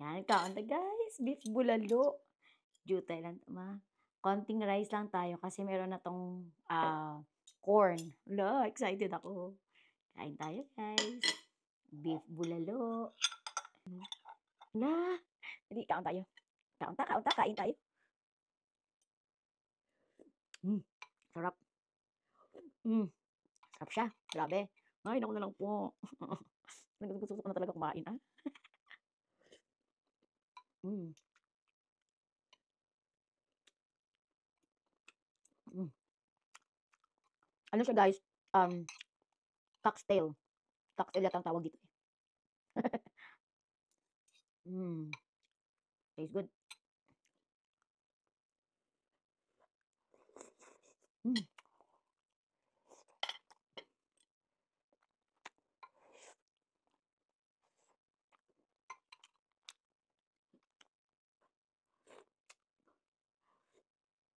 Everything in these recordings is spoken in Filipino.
Yan, kaunti guys. Beef bulalo. Jutay lang tama. Konting rice lang tayo kasi meron na tong corn. Wala, excited ako. Kain tayo guys. Beef bulalo. Wala. Hindi, kaon tayo. Kaunta, kain tayo. Sarap. Sarap siya. Grabe. Ay, naku na lang po. Gusto ko na talaga kumain, ah. Mm. Mm. Ano siya guys? Cocktail. Cocktail yata ang tawag dito eh. Tastes good.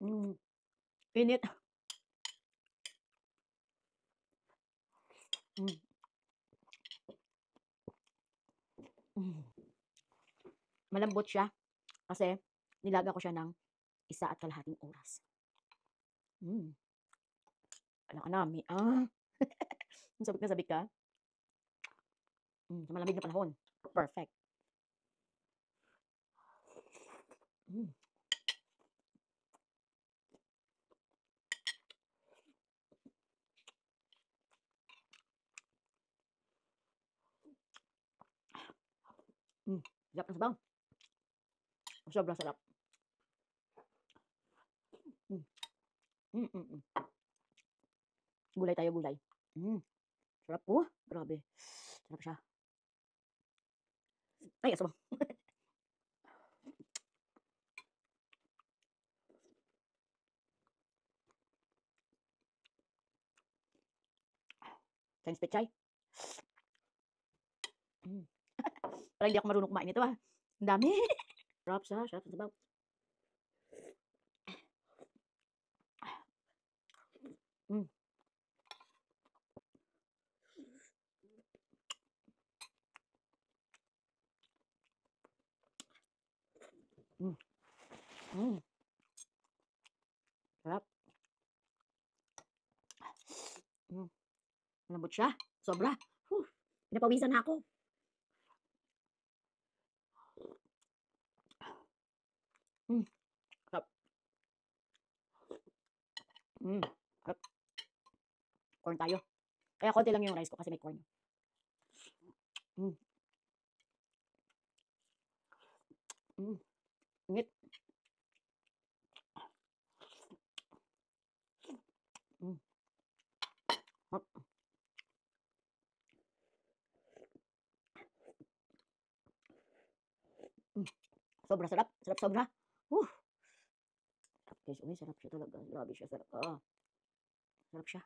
Mm. Init. Mm. Malambot siya kasi nilaga ko siya ng 1.5 oras. Kala ka nami, sabik na sabik ka. Sa malamig na panahon. Perfect. Sarap ng sabaw. Sobrang sarap. Gulay tayo, gulay. Sarap po. Grabe. Sarap siya. Ay, aso. Chinese pechay. Parang hindi ako marunong kumain nito ah. Ang dami. Sarap siya. Sarap ng sabaw. Sarap. Malambot siya. Sobra. Pinapawisan na ako. Sarap. Sarap. Corn tayo. Kaya konti lang yung rice ko kasi may corn. Ingit. Sarap. Sobra sarap. Sarap sobra. Guys, sarap siya talaga. Grabe siya. Sarap. Sarap siya.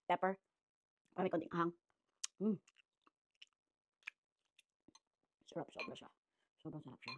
Pepper. May konting ahang. Sarap, sobra siya. Sobrang sarap siya.